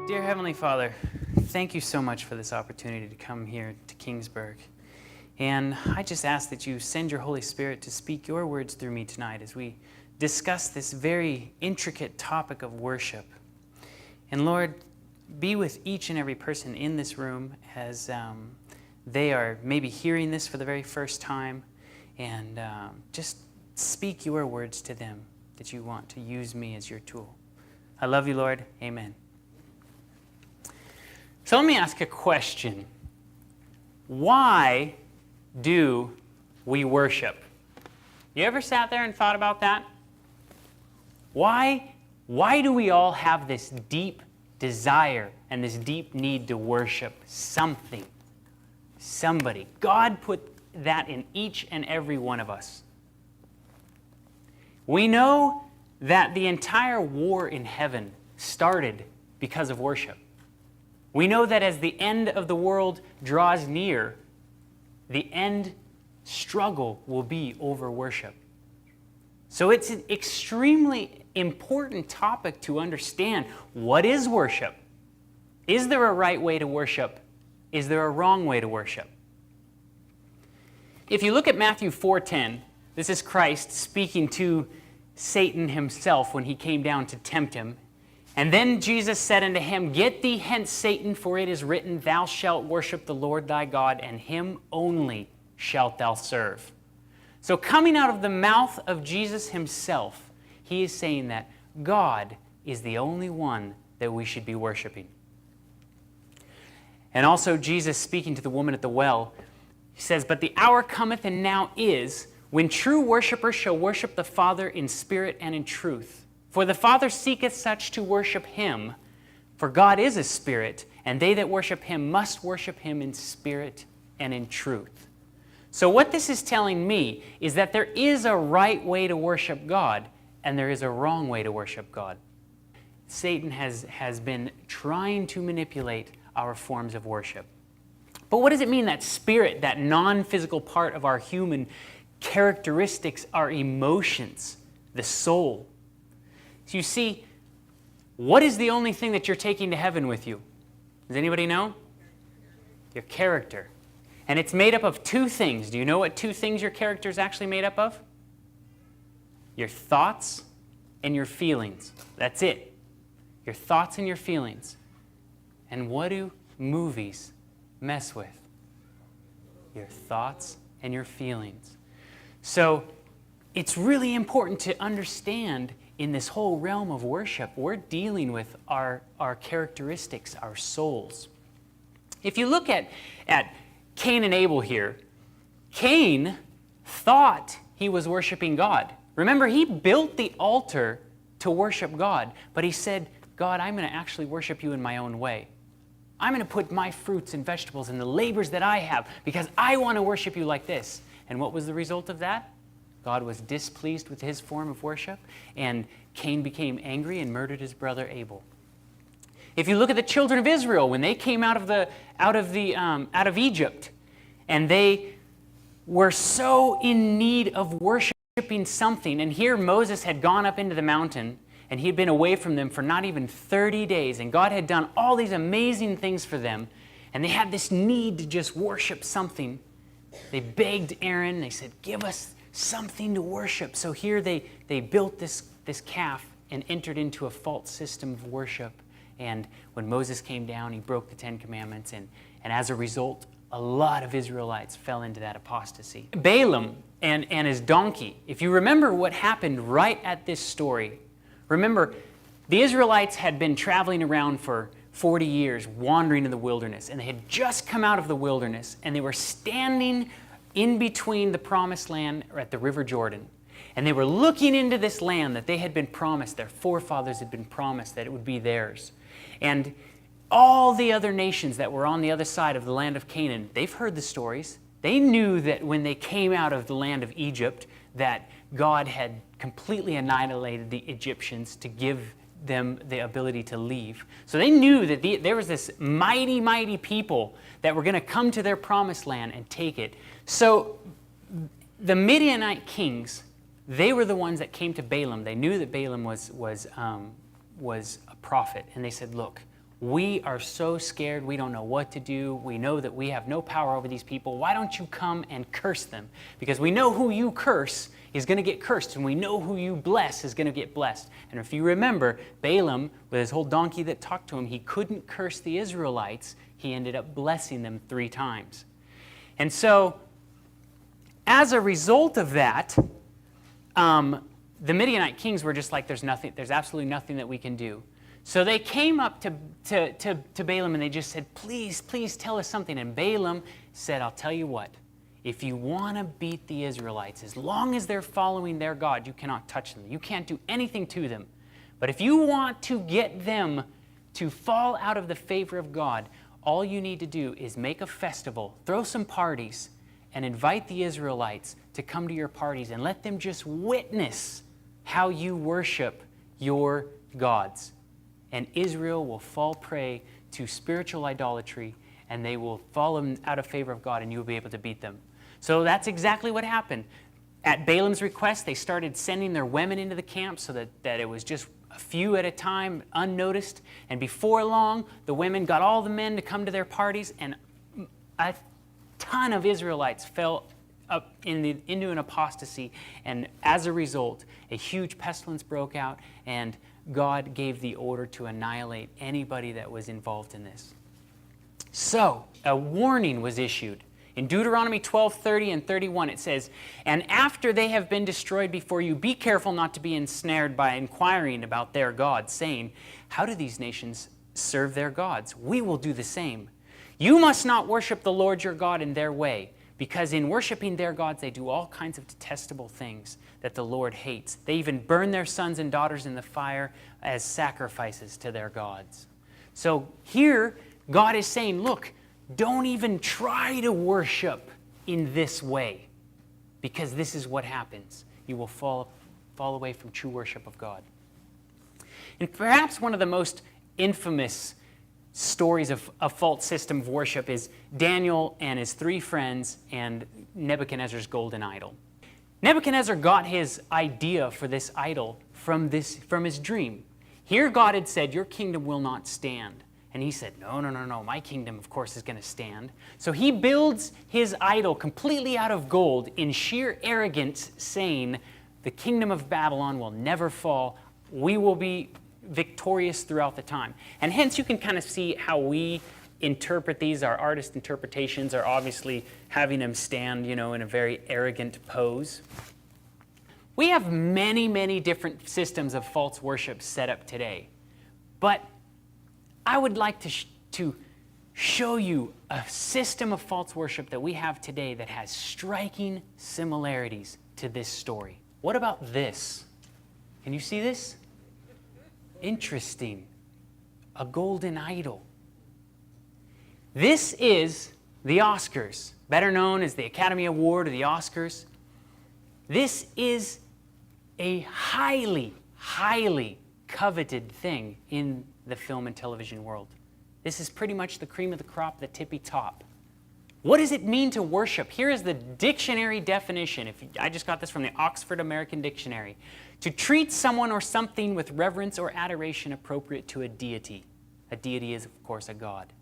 Dear Heavenly Father, thank you so much for this opportunity to come here to Kingsburg. And I just ask that you send your Holy Spirit to speak your words through me tonight as we discuss this very intricate topic of worship. And Lord, be with each and every person in this room as they are maybe hearing this for the very first time, and just speak your words to them that you want to use me as your tool. I love you, Lord. Amen. So let me ask a question. Why do we worship? You ever sat there and thought about that? Why do we all have this deep desire and this deep need to worship something, somebody? God put that in each and every one of us. We know that the entire war in heaven started because of worship. We know that as the end of the world draws near, the end struggle will be over worship. So it's an extremely important topic to understand. What is worship? Is there a right way to worship? Is there a wrong way to worship? If you look at Matthew 4:10, this is Christ speaking to Satan himself when he came down to tempt him. And then Jesus said unto him, Get thee hence, Satan, for it is written, Thou shalt worship the Lord thy God, and him only shalt thou serve. So coming out of the mouth of Jesus himself, he is saying that God is the only one that we should be worshiping. And also Jesus speaking to the woman at the well, he says, But the hour cometh, and now is, when true worshipers shall worship the Father in spirit and in truth. For the Father seeketh such to worship him. For God is a spirit, and they that worship him must worship him in spirit and in truth. So what this is telling me is that there is a right way to worship God, and there is a wrong way to worship God. Satan has been trying to manipulate our forms of worship. But what does it mean, that spirit, that non-physical part of our human characteristics, our emotions, the soul? So you see, what is the only thing that you're taking to heaven with you? Does anybody know? Your character. And it's made up of two things. Do you know what two things your character is actually made up of? Your thoughts and your feelings. That's it. Your thoughts and your feelings. And what do movies mess with? Your thoughts and your feelings. So it's really important to understand, in this whole realm of worship, we're dealing with our characteristics, our souls. If you look at Cain and Abel here, Cain thought he was worshiping God. Remember, he built the altar to worship God, but he said, God, I'm going to actually worship you in my own way. I'm going to put my fruits and vegetables and the labors that I have because I want to worship you like this. And what was the result of that? God was displeased with his form of worship, and Cain became angry and murdered his brother Abel. If you look at the children of Israel, when they came out of Egypt, and they were so in need of worshiping something, and here Moses had gone up into the mountain, and he had been away from them for not even 30 days, and God had done all these amazing things for them, and they had this need to just worship something. They begged Aaron, they said, give us something to worship. So here they built this calf and entered into a false system of worship. And when Moses came down, he broke the 10 Commandments. And as a result, a lot of Israelites fell into that apostasy. Balaam and his donkey. If you remember what happened right at this story, remember, the Israelites had been traveling around for 40 years, wandering in the wilderness. And they had just come out of the wilderness, and they were standing in between the promised land or at the River Jordan. And they were looking into this land that they had been promised, their forefathers had been promised that it would be theirs. And all the other nations that were on the other side of the land of Canaan, they've heard the stories. They knew that when they came out of the land of Egypt, that God had completely annihilated the Egyptians to give them the ability to leave. So they knew that there was this mighty, mighty people that were going to come to their promised land and take it. So the Midianite kings, they were the ones that came to Balaam. They knew that Balaam was a prophet. And they said, look, We are so scared, we don't know what to do. We know that we have no power over these people. Why don't you come and curse them? Because we know who you curse is going to get cursed, and we know who you bless is going to get blessed. And if you remember, Balaam, with his whole donkey that talked to him, he couldn't curse the Israelites. He ended up blessing them 3 times. And so, as a result of that, the Midianite kings were just like, there's absolutely nothing that we can do. So they came up to Balaam and they just said, please tell us something. And Balaam said, I'll tell you what, if you want to beat the Israelites, as long as they're following their God, you cannot touch them. You can't do anything to them. But if you want to get them to fall out of the favor of God, all you need to do is make a festival, throw some parties, and invite the Israelites to come to your parties and let them just witness how you worship your gods. And Israel will fall prey to spiritual idolatry, and they will fall out of favor of God, and you will be able to beat them. So that's exactly what happened. At Balaam's request, they started sending their women into the camp so that it was just a few at a time, unnoticed. And before long, the women got all the men to come to their parties, and a ton of Israelites fell up into an apostasy. And as a result, a huge pestilence broke out, and God gave the order to annihilate anybody that was involved in this. So, a warning was issued. In Deuteronomy 12:30 and 31, it says, "And after they have been destroyed before you, be careful not to be ensnared by inquiring about their gods, saying, 'How do these nations serve their gods? We will do the same.' You must not worship the Lord your God in their way, because in worshiping their gods, they do all kinds of detestable things that the Lord hates. They even burn their sons and daughters in the fire as sacrifices to their gods." So here, God is saying, look, don't even try to worship in this way, because this is what happens. You will fall away from true worship of God. And perhaps one of the most infamous stories of a false system of worship is Daniel and his 3 friends and Nebuchadnezzar's golden idol. Nebuchadnezzar got his idea for this idol from his dream. Here God had said, your kingdom will not stand. And he said, no, my kingdom, of course, is going to stand. So he builds his idol completely out of gold in sheer arrogance, saying, the kingdom of Babylon will never fall. We will be victorious throughout the time. And hence you can kind of see how we interpret these. Our artist interpretations are obviously having them stand, in a very arrogant pose. We have many different systems of false worship set up today. But I would like to show you a system of false worship that we have today that has striking similarities to this story. What about this? Can you see this? Interesting. A golden idol. This is the Oscars, better known as the Academy Award or the Oscars. This is a highly coveted thing in the film and television world. This is pretty much the cream of the crop, the tippy top. What does it mean to worship? Here is the dictionary definition. I just got this from the Oxford American Dictionary. To treat someone or something with reverence or adoration appropriate to a deity. A deity is, of course, a god.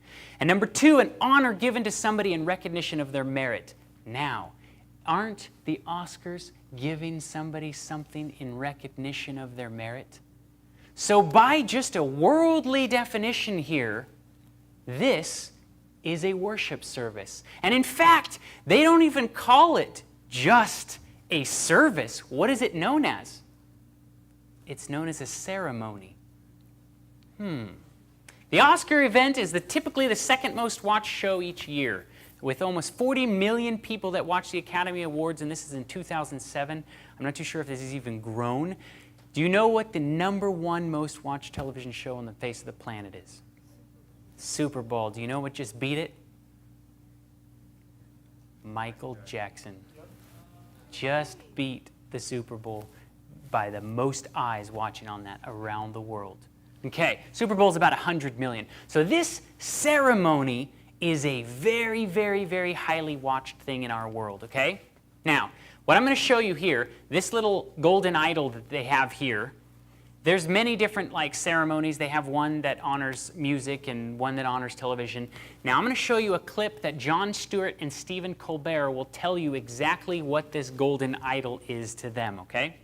And number 2, an honor given to somebody in recognition of their merit. Now, aren't the Oscars giving somebody something in recognition of their merit? So by just a worldly definition here, this is a worship service. And in fact, they don't even call it just a service. What is it known as? It's known as a ceremony. The Oscar event is typically the second most watched show each year, with almost 40 million people that watch the Academy Awards, and this is in 2007. I'm not too sure if this has even grown. Do you know what the #1 most watched television show on the face of the planet is? Super Bowl. Do you know what just beat it? Michael Jackson. Just beat the Super Bowl by the most eyes watching on that around the world. Okay, Super Bowl is about 100 million. So this ceremony is a very highly watched thing in our world, okay? Now, what I'm going to show you here, this little golden idol that they have here, There's many different ceremonies. They have one that honors music and one that honors television. Now I'm going to show you a clip that Jon Stewart and Stephen Colbert will tell you exactly what this golden idol is to them, okay?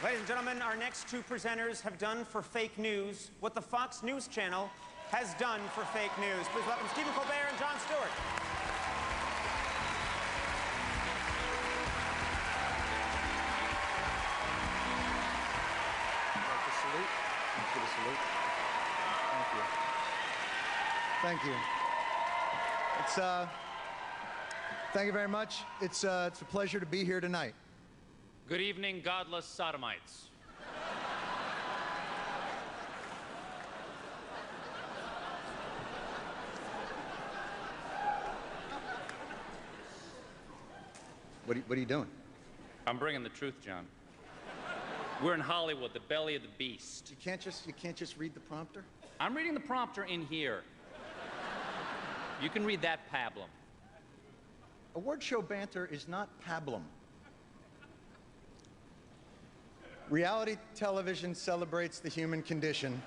Ladies and gentlemen, our next two presenters have done for fake news what the Fox News Channel has done for fake news. Please welcome Stephen Colbert and Jon Stewart. Thank you. Thank you very much. It's a pleasure to be here tonight. Good evening, godless sodomites. What are you doing? I'm bringing the truth, John. We're in Hollywood, the belly of the beast. You can't just read the prompter? I'm reading the prompter in here. You can read that pablum. Award show banter is not pablum. Reality television celebrates the human condition.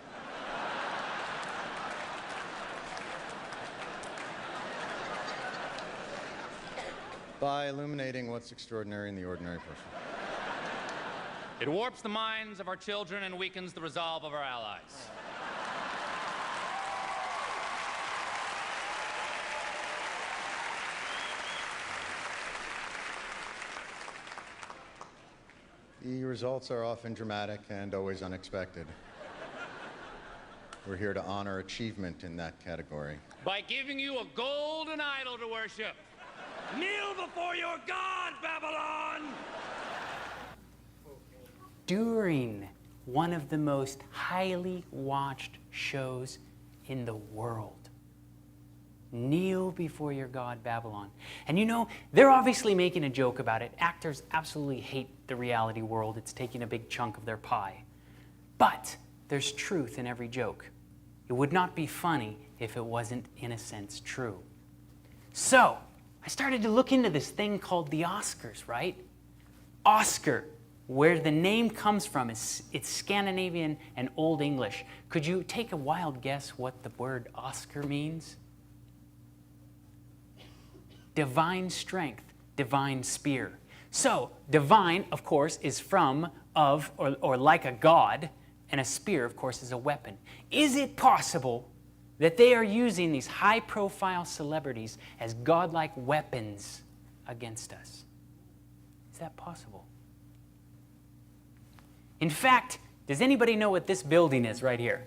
By illuminating what's extraordinary in the ordinary person. It warps the minds of our children and weakens the resolve of our allies. The results are often dramatic and always unexpected. We're here to honor achievement in that category. By giving you a golden idol to worship. Kneel before your God, Babylon! During one of the most highly watched shows in the world. Kneel before your God, Babylon. And you know, they're obviously making a joke about it. Actors absolutely hate the reality world. It's taking a big chunk of their pie. But there's truth in every joke. It would not be funny if it wasn't, in a sense, true. So, I started to look into this thing called the Oscars, right? Oscar, where the name comes from, it's Scandinavian and Old English. Could you take a wild guess what the word Oscar means? Divine strength, divine spear. So, divine, of course, is from, of, or like a god, and a spear, of course, is a weapon. Is it possible that they are using these high-profile celebrities as godlike weapons against us? Is that possible? In fact, does anybody know what this building is right here?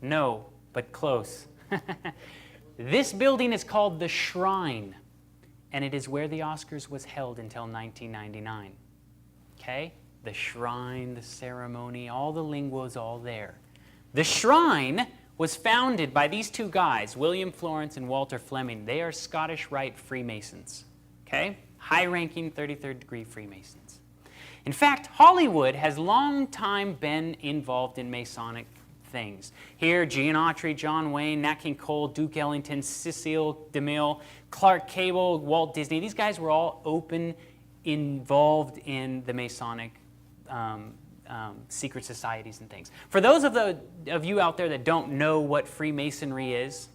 No, but close. This building is called the Shrine, and it is where the Oscars was held until 1999. Okay? The Shrine, the ceremony, all the lingo's all there. The Shrine was founded by these two guys, William Florence and Walter Fleming. They are Scottish Rite Freemasons. Okay? High-ranking 33rd degree Freemasons. In fact, Hollywood has long time been involved in Masonic things. Here, Gene Autry, John Wayne, Nat King Cole, Duke Ellington, Cecil DeMille, Clark Gable, Walt Disney. These guys were all involved in the Masonic secret societies and things. For those of you out there that don't know what Freemasonry is,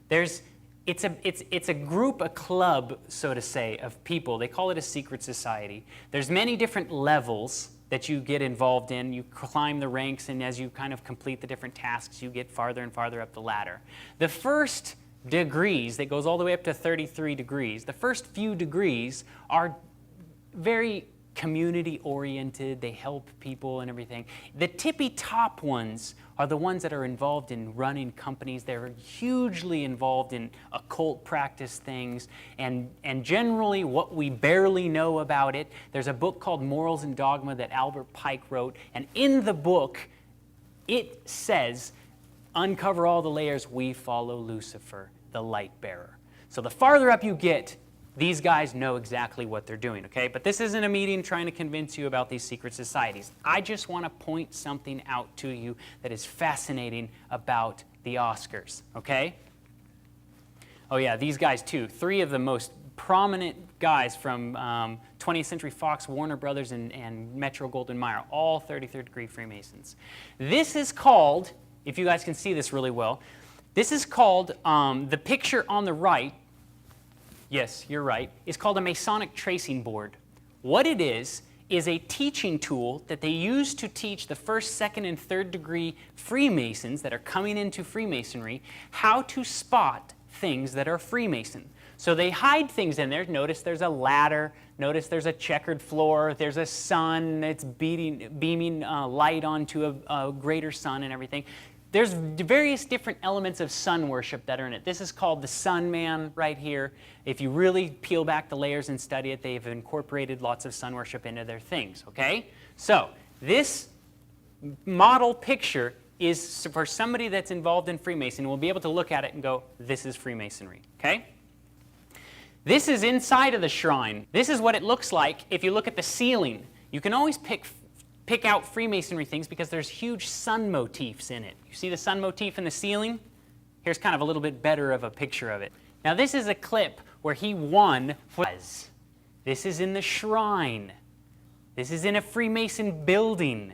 it's a group, a club, so to say, of people. They call it a secret society. There's many different levels that you get involved in. You climb the ranks, and as you kind of complete the different tasks, you get farther and farther up the ladder. The first degrees, that goes all the way up to 33 degrees, the first few degrees are very community-oriented. They help people and everything. The tippy top ones are the ones that are involved in running companies. They're hugely involved in occult practice things, and generally what we barely know about it. There's a book called Morals and Dogma that Albert Pike wrote, and in the book it says, uncover all the layers, we follow Lucifer, the light bearer. So the farther up you get, these guys know exactly what they're doing, okay? But this isn't a meeting trying to convince you about these secret societies. I just want to point something out to you that is fascinating about the Oscars, okay? Oh yeah, these guys too. 3 of the most prominent guys from 20th Century Fox, Warner Brothers, and Metro-Goldwyn-Mayer, all 33rd degree Freemasons. This is called, if you guys can see this really well, this is called, the picture on the right, yes, you're right, is called a Masonic tracing board. What it is a teaching tool that they use to teach the first, second, and third degree Freemasons that are coming into Freemasonry how to spot things that are Freemason. So they hide things in there. Notice there's a ladder. Notice there's a checkered floor. There's a sun that's beaming light onto a greater sun and everything. There's various different elements of sun worship that are in it. This is called the Sun Man right here. If you really peel back the layers and study it, they've incorporated lots of sun worship into their things, okay? So this model picture is for somebody that's involved in Freemason. We'll be able to look at it and go, this is Freemasonry, okay? This is inside of the shrine. This is what it looks like if you look at the ceiling. You can always pick out Freemasonry things because there's huge sun motifs in it. You see the sun motif in the ceiling? Here's kind of a little bit better of a picture of it. Now this is a clip where he won. This is in the shrine. This is in a Freemason building.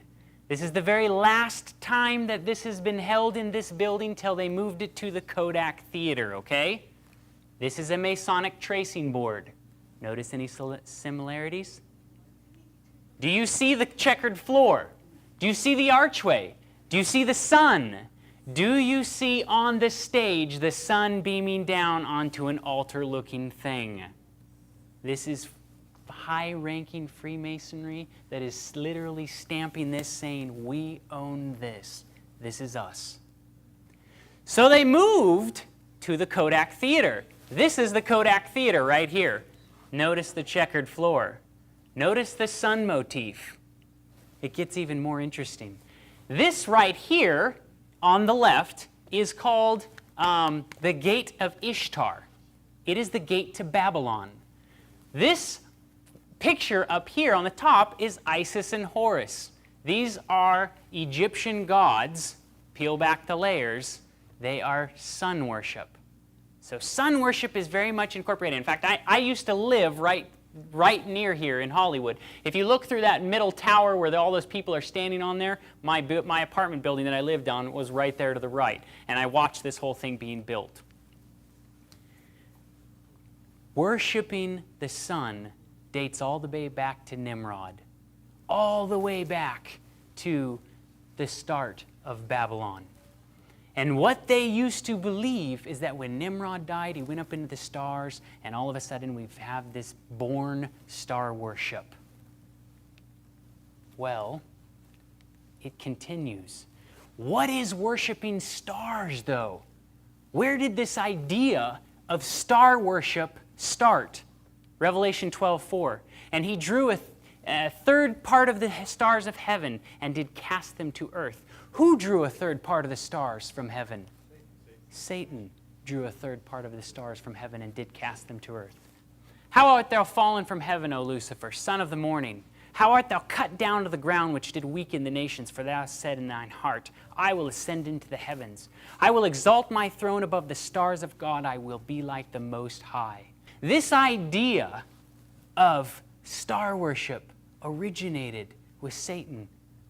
This is the very last time that this has been held in this building till they moved it to the Kodak Theater, okay? This is a Masonic tracing board. Notice any similarities? Do you see the checkered floor? Do you see the archway? Do you see the sun? Do you see on the stage the sun beaming down onto an altar-looking thing? This is high-ranking Freemasonry that is literally stamping this, saying, we own this. This is us. So they moved to the Kodak Theater. This is the Kodak Theater right here. Notice the checkered floor. Notice the sun motif. It gets even more interesting. This right here on the left is called the Gate of Ishtar. It is the gate to Babylon. This picture up here on the top is Isis and Horus. These are Egyptian gods. Peel back the layers. They are sun worship. So sun worship is very much incorporated. In fact, I used to live right near here in Hollywood. If you look through that middle tower where all those people are standing on there, my apartment building that I lived on was right there to the right. And I watched this whole thing being built. Worshipping the sun dates all the way back to Nimrod. All the way back to the start of Babylon. And what they used to believe is that when Nimrod died, he went up into the stars, and all of a sudden we have this born star worship. Well, it continues. What is worshiping stars, though? Where did this idea of star worship start? Revelation 12:4. And he drew a third part of the stars of heaven and did cast them to earth. Who drew a third part of the stars from heaven? Satan drew a third part of the stars from heaven and did cast them to earth. How art thou fallen from heaven, O Lucifer, son of the morning? How art thou cut down to the ground, which did weaken the nations? For thou hast said in thine heart, I will ascend into the heavens. I will exalt my throne above the stars of God. I will be like the Most High. This idea of star worship originated with Satan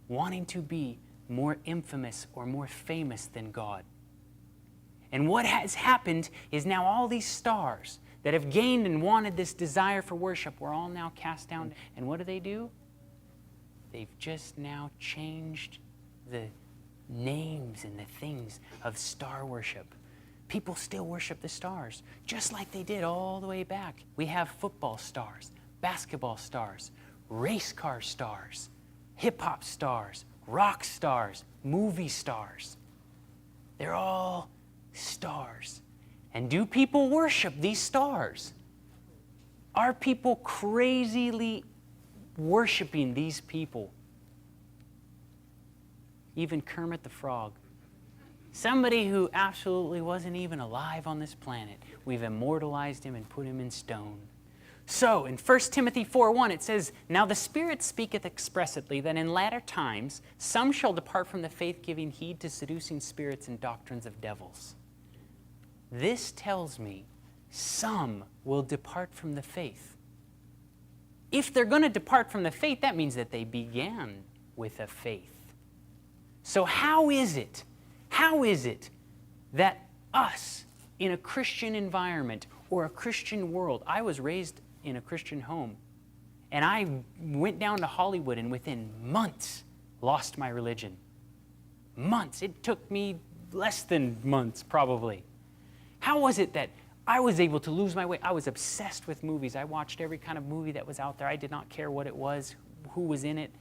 wanting to be more infamous or more famous than God. And what has happened is now all these stars that have gained and wanted this desire for worship were all now cast down. And what do? They've just now changed the names and the things of star worship. People still worship the stars, just like they did all the way back. We have football stars, basketball stars, race car stars, hip-hop stars, rock stars, movie stars. They're all stars. And do people worship these stars? Are people crazily worshiping these people? Even Kermit the Frog. Somebody who absolutely wasn't even alive on this planet. We've immortalized him and put him in stone. So, in 1 Timothy 4:1, it says, Now the Spirit speaketh expressly that in latter times some shall depart from the faith, giving heed to seducing spirits and doctrines of devils. This tells me some will depart from the faith. If they're going to depart from the faith, that means that they began with a faith. So how is it that us in a Christian environment or a Christian world, I was raised in a Christian home, and I went down to Hollywood and within months lost my religion. Months. It took me less than months, probably. How was it that I was able to lose my way? I was obsessed with movies. I watched every kind of movie that was out there. I did not care what it was, who was in it.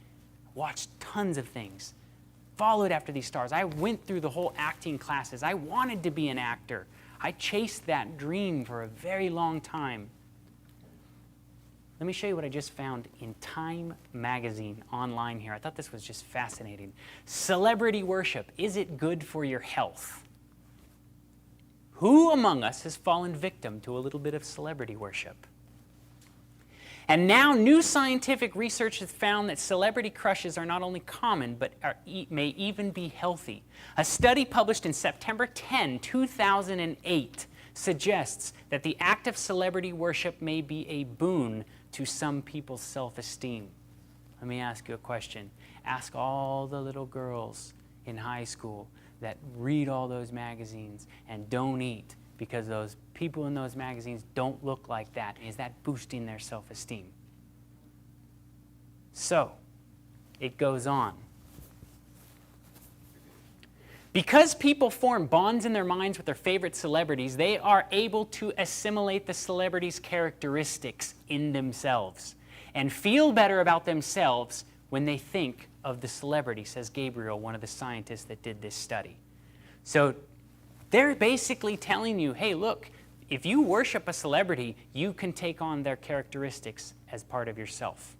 Watched tons of things. Followed after these stars. I went through the whole acting classes. I wanted to be an actor. I chased that dream for a very long time. Let me show you what I just found in Time magazine online here. I thought this was just fascinating. Celebrity worship, is it good for your health? Who among us has fallen victim to a little bit of celebrity worship? And now new scientific research has found that celebrity crushes are not only common, but may even be healthy. A study published in September 10, 2008 suggests that the act of celebrity worship may be a boon to some people's self-esteem. Let me ask you a question. Ask all the little girls in high school that read all those magazines and don't eat because those people in those magazines don't look like that. Is that boosting their self-esteem? So, it goes on. Because people form bonds in their minds with their favorite celebrities, they are able to assimilate the celebrity's characteristics in themselves and feel better about themselves when they think of the celebrity, says Gabriel, one of the scientists that did this study. So they're basically telling you, hey, look, if you worship a celebrity, you can take on their characteristics as part of yourself.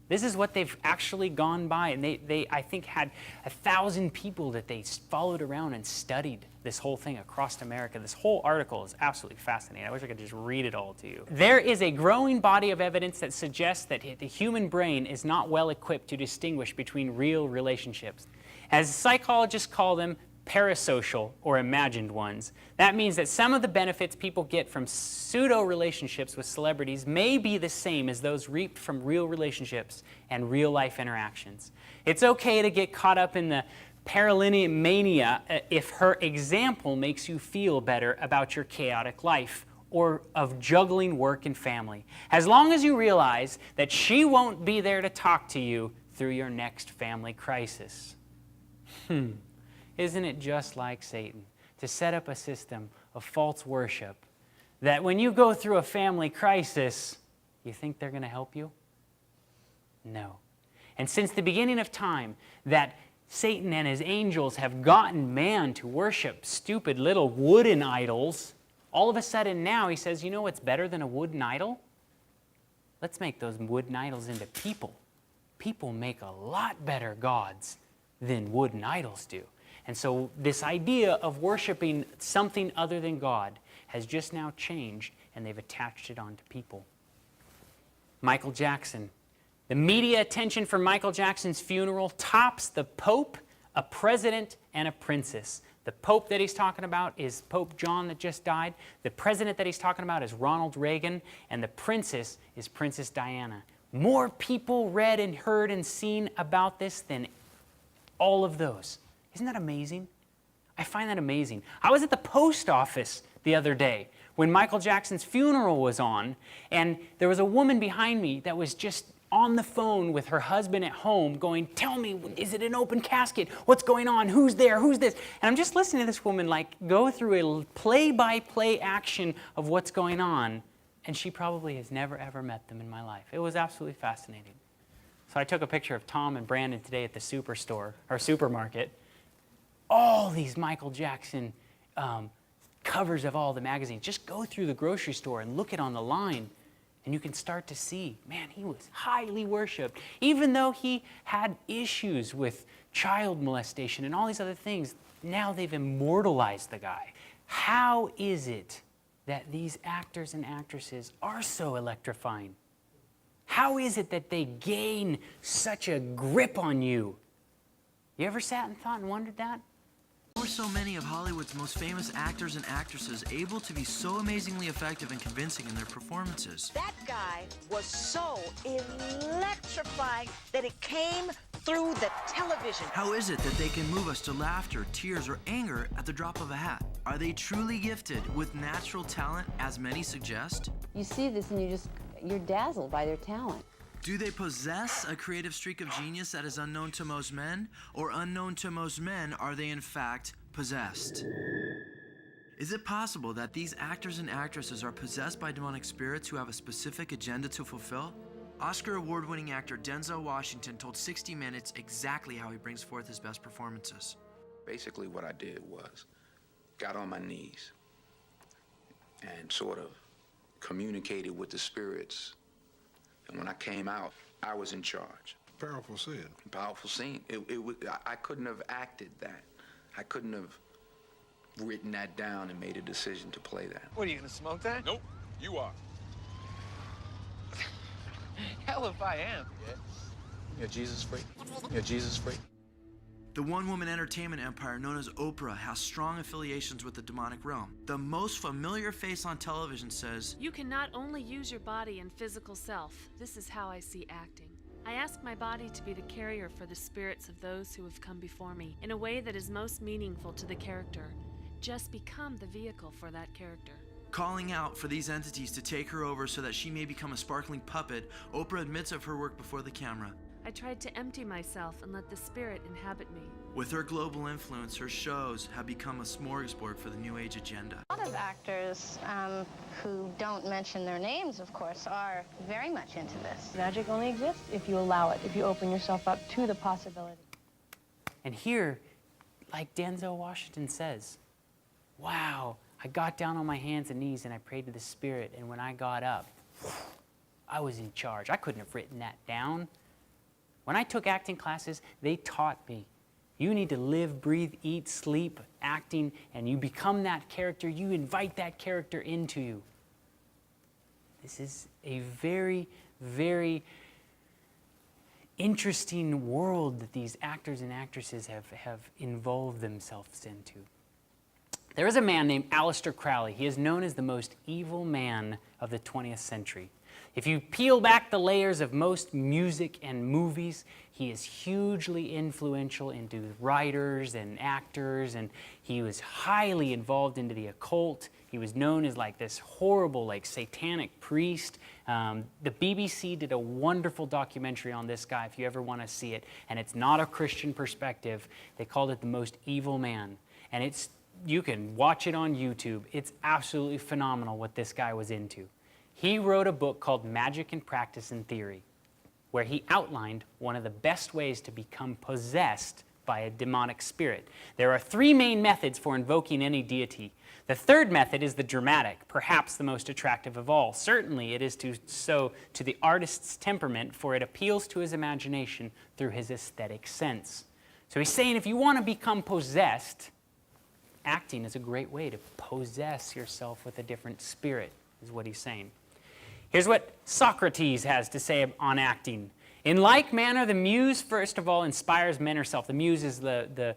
This is what they've actually gone by, and they I think, had 1,000 people that they followed around and studied this whole thing across America. This whole article is absolutely fascinating. I wish I could just read it all to you. There is a growing body of evidence that suggests that the human brain is not well equipped to distinguish between real relationships. As psychologists call them, parasocial or imagined ones. That means that some of the benefits people get from pseudo-relationships with celebrities may be the same as those reaped from real relationships and real-life interactions. It's okay to get caught up in the mania if her example makes you feel better about your chaotic life or of juggling work and family, as long as you realize that she won't be there to talk to you through your next family crisis. Isn't it just like Satan to set up a system of false worship that when you go through a family crisis, you think they're going to help you? No. And since the beginning of time, that Satan and his angels have gotten man to worship stupid little wooden idols, all of a sudden now he says, you know what's better than a wooden idol? Let's make those wooden idols into people. People make a lot better gods than wooden idols do. And so this idea of worshiping something other than God has just now changed, and they've attached it onto people. Michael Jackson. The media attention for Michael Jackson's funeral tops the Pope, a president, and a princess. The Pope that he's talking about is Pope John that just died. The president that he's talking about is Ronald Reagan, and the princess is Princess Diana. More people read and heard and seen about this than all of those. Isn't that amazing? I find that amazing. I was at the post office the other day when Michael Jackson's funeral was on, and there was a woman behind me that was just on the phone with her husband at home going, tell me, is it an open casket? What's going on? Who's there? Who's this? And I'm just listening to this woman like go through a play-by-play action of what's going on, and she probably has never ever met them in my life. It was absolutely fascinating. So I took a picture of Tom and Brandon today at the superstore, or supermarket. All these Michael Jackson covers of all the magazines. Just go through the grocery store and look it on the line, and you can start to see, man, he was highly worshipped. Even though he had issues with child molestation and all these other things, now they've immortalized the guy. How is it that these actors and actresses are so electrifying? How is it that they gain such a grip on you? You ever sat and thought and wondered that? How are so many of Hollywood's most famous actors and actresses able to be so amazingly effective and convincing in their performances? That guy was so electrifying that it came through the television. How is it that they can move us to laughter, tears, or anger at the drop of a hat? Are they truly gifted with natural talent, as many suggest? You see this and you're dazzled by their talent. Do they possess a creative streak of genius that is unknown to most men? Or unknown to most men, are they in fact possessed? Is it possible that these actors and actresses are possessed by demonic spirits who have a specific agenda to fulfill? Oscar award-winning actor Denzel Washington told 60 Minutes exactly how he brings forth his best performances. Basically what I did was got on my knees and sort of communicated with the spirits. And when I came out, I was in charge. Powerful scene. Powerful scene. I couldn't have acted that. I couldn't have written that down and made a decision to play that. What, are you gonna smoke that? Nope, you are. Hell if I am. Yeah. You're Jesus freak. You're Jesus freak. The one-woman entertainment empire known as Oprah has strong affiliations with the demonic realm. The most familiar face on television says, "You can not only use your body and physical self. This is how I see acting. I ask my body to be the carrier for the spirits of those who have come before me in a way that is most meaningful to the character. Just become the vehicle for that character." calling out for these entities to take her over so that she may become a sparkling puppet. Oprah admits of her work before the camera. I tried to empty myself and let the spirit inhabit me. With her global influence, her shows have become a smorgasbord for the New Age agenda. A lot of actors who don't mention their names, of course, are very much into this. Magic only exists if you allow it, if you open yourself up to the possibility. And here, like Denzel Washington says, wow, I got down on my hands and knees and I prayed to the Spirit, and when I got up, I was in charge. I couldn't have written that down. When I took acting classes, they taught me, you need to live, breathe, eat, sleep, acting, and you become that character. You invite that character into you. This is a very, very interesting world that these actors and actresses have involved themselves into. There is a man named Aleister Crowley. He is known as the most evil man of the 20th century. If you peel back the layers of most music and movies, he is hugely influential into writers and actors, and he was highly involved into the occult. He was known as like this horrible, like satanic priest. The BBC did a wonderful documentary on this guy if you ever want to see it, and it's not a Christian perspective. They called it The Most Evil Man, and you can watch it on YouTube. It's absolutely phenomenal what this guy was into. He wrote a book called Magic in Practice and Theory, where he outlined one of the best ways to become possessed by a demonic spirit. There are 3 main methods for invoking any deity. The third method is the dramatic, perhaps the most attractive of all. Certainly it is to the artist's temperament, for it appeals to his imagination through his aesthetic sense. So he's saying if you want to become possessed, acting is a great way to possess yourself with a different spirit, is what he's saying. Here's what Socrates has to say on acting. In like manner, the muse, first of all, inspires men herself. The muse is the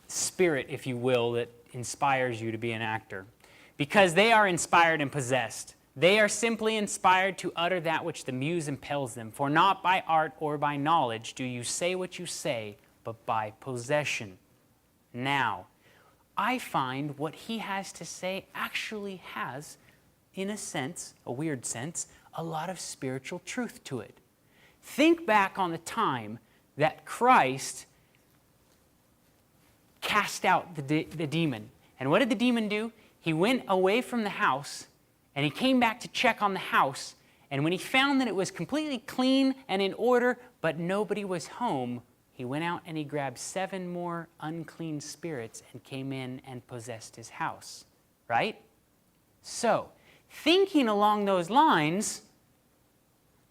spirit, if you will, that inspires you to be an actor. Because they are inspired and possessed. They are simply inspired to utter that which the muse impels them. For not by art or by knowledge do you say what you say, but by possession. Now, I find what he has to say actually has, in a sense, a weird sense, a lot of spiritual truth to it. Think back on the time that Christ cast out the demon. And what did the demon do? He went away from the house, and he came back to check on the house. And when he found that it was completely clean and in order, but nobody was home, he went out and he grabbed 7 more unclean spirits and came in and possessed his house, right? So, thinking along those lines,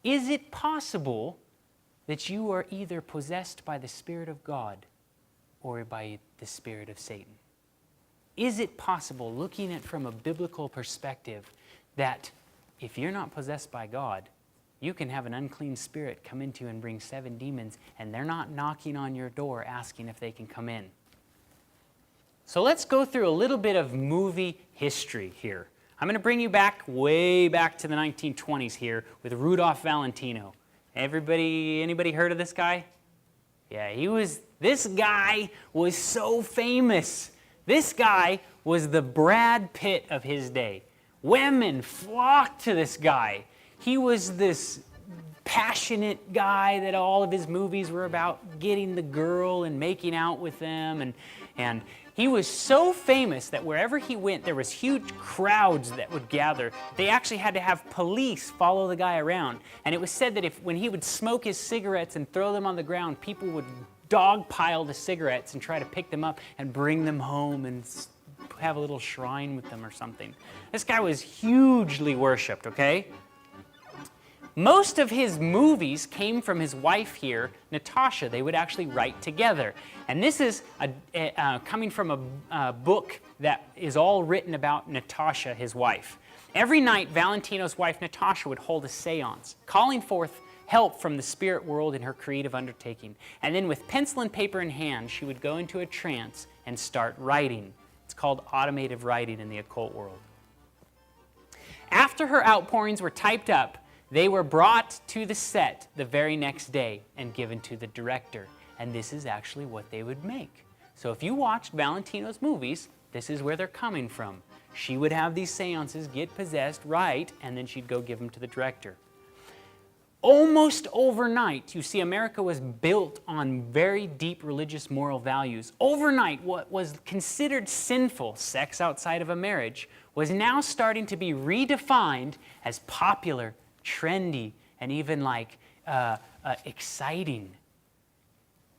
is it possible that you are either possessed by the Spirit of God or by the spirit of Satan? Is it possible, looking at it from a biblical perspective, that if you're not possessed by God, you can have an unclean spirit come into you and bring 7 demons, and they're not knocking on your door asking if they can come in. So let's go through a little bit of movie history here. I'm going to bring you back, way back to the 1920s here with Rudolph Valentino. Anybody heard of this guy? Yeah, this guy was so famous. This guy was the Brad Pitt of his day. Women flocked to this guy. He was this passionate guy that all of his movies were about getting the girl and making out with them, and he was so famous that wherever he went, there was huge crowds that would gather. They actually had to have police follow the guy around. And it was said that when he would smoke his cigarettes and throw them on the ground, people would dogpile the cigarettes and try to pick them up and bring them home and have a little shrine with them or something. This guy was hugely worshipped, okay? Most of his movies came from his wife here, Natasha. They would actually write together. And this is coming from a book that is all written about Natasha, his wife. Every night, Valentino's wife, Natasha, would hold a seance, calling forth help from the spirit world in her creative undertaking. And then with pencil and paper in hand, she would go into a trance and start writing. It's called automative writing in the occult world. After her outpourings were typed up, they were brought to the set the very next day and given to the director. And this is actually what they would make. So if you watched Valentino's movies, this is where they're coming from. She would have these seances, get possessed, write, and then she'd go give them to the director. Almost overnight, you see, America was built on very deep religious moral values. Overnight, what was considered sinful, sex outside of a marriage, was now starting to be redefined as popular, trendy, and even exciting.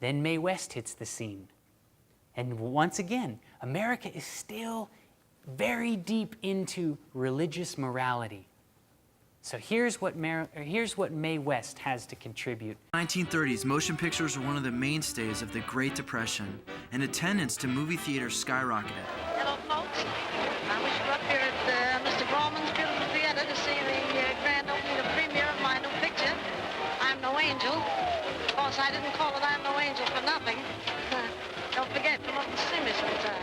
Then Mae West hits the scene. And once again, America is still very deep into religious morality. So here's what Mae West has to contribute. 1930s, motion pictures were one of the mainstays of the Great Depression, and attendance to movie theaters skyrocketed. Hello, folks. I wish you were up here at Mr. Grauman's beautiful theater to see the grand opening of premiere of my new picture, I'm No Angel. Of course, I didn't call it I'm No Angel for nothing. Don't forget, come up and see me sometime.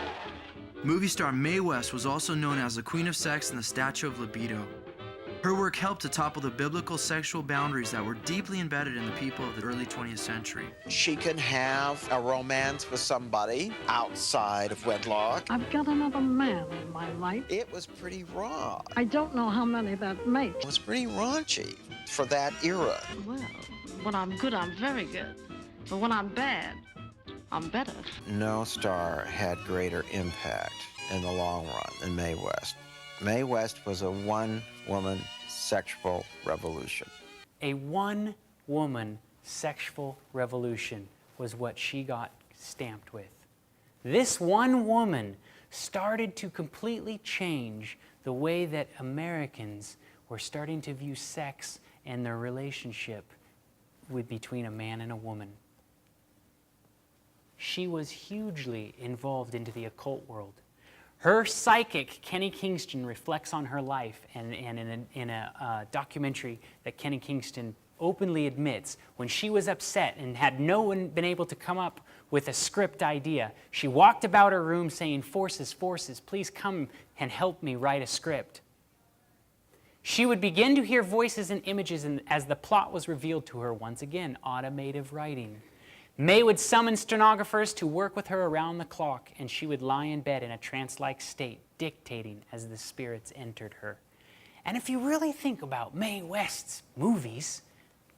Movie star Mae West was also known as the Queen of Sex and the Statue of Libido. Her work helped to topple the biblical sexual boundaries that were deeply embedded in the people of the early 20th century. She can have a romance with somebody outside of wedlock. I've got another man in my life. It was pretty raw. I don't know how many that makes. It was pretty raunchy for that era. Well, when I'm good, I'm very good. But when I'm bad, I'm better. No star had greater impact in the long run than Mae West. Mae West was a one-woman sexual revolution. A one-woman sexual revolution was what she got stamped with. This one woman started to completely change the way that Americans were starting to view sex and their relationship between a man and a woman. She was hugely involved into the occult world. Her psychic, Kenny Kingston, reflects on her life, and in a documentary that Kenny Kingston openly admits, when she was upset and had no one been able to come up with a script idea, she walked about her room saying, "Forces, forces, please come and help me write a script." She would begin to hear voices and images as the plot was revealed to her. Once again, automative writing. Mae would summon stenographers to work with her around the clock, and she would lie in bed in a trance-like state, dictating as the spirits entered her. And if you really think about Mae West's movies,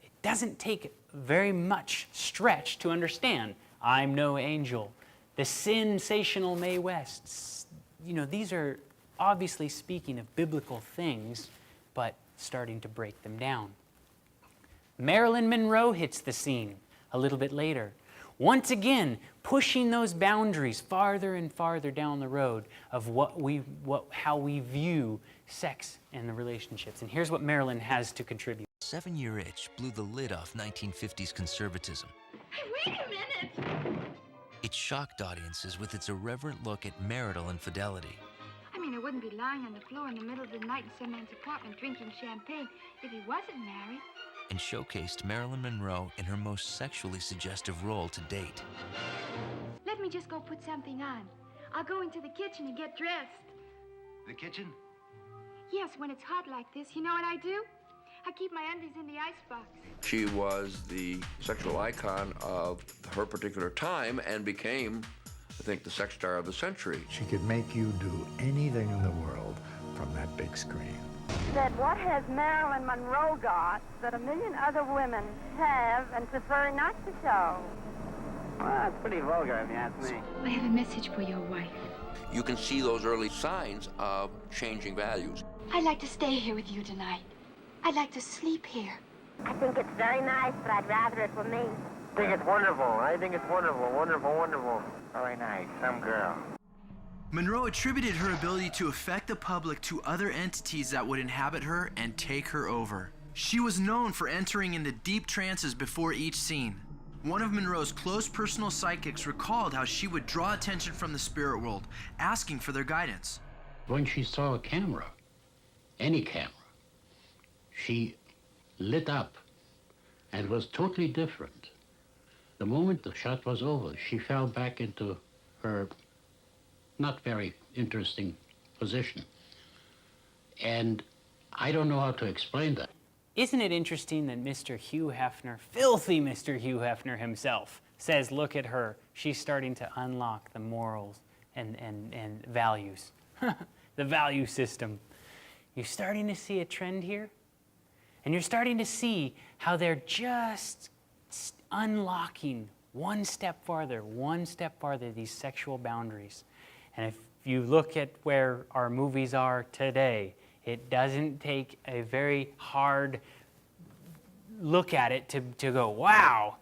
it doesn't take very much stretch to understand I'm No Angel, the sensational Mae West. You know, these are obviously speaking of biblical things, but starting to break them down. Marilyn Monroe hits the scene a little bit later, once again pushing those boundaries farther and farther down the road of how we view sex and the relationships. And here's what Marilyn has to contribute. 7 Year Itch blew the lid off 1950s conservatism. Hey, wait a minute! It shocked audiences with its irreverent look at marital infidelity. I mean, I wouldn't be lying on the floor in the middle of the night in some man's apartment drinking champagne if he wasn't married. and showcased Marilyn Monroe in her most sexually suggestive role to date. Let me just go put something on. I'll go into the kitchen and get dressed. The kitchen? Yes, when it's hot like this, you know what I do? I keep my undies in the icebox. She was the sexual icon of her particular time and became, I think, the sex star of the century. She could make you do anything in the world from that big screen. That what has Marilyn Monroe got that a million other women have and prefer not to show? Well, that's pretty vulgar if you ask me. I have a message for your wife. You can see those early signs of changing values. I'd like to stay here with you tonight. I'd like to sleep here. I think it's very nice, but I'd rather it were me. I think it's wonderful. I think it's wonderful, wonderful, wonderful. Very nice, some girl. Monroe attributed her ability to affect the public to other entities that would inhabit her and take her over. She was known for entering into deep trances before each scene. One of Monroe's close personal psychics recalled how she would draw attention from the spirit world, asking for their guidance. When she saw a camera, any camera, she lit up and was totally different. The moment the shot was over, she fell back into her not very interesting position. And I don't know how to explain that. Isn't it interesting that Mr. Hugh Hefner, filthy Mr. Hugh Hefner himself, says, look at her, she's starting to unlock the morals and values, the value system. You're starting to see a trend here? And you're starting to see how they're just unlocking one step farther, these sexual boundaries. And if you look at where our movies are today, it doesn't take a very hard look at it to go, wow.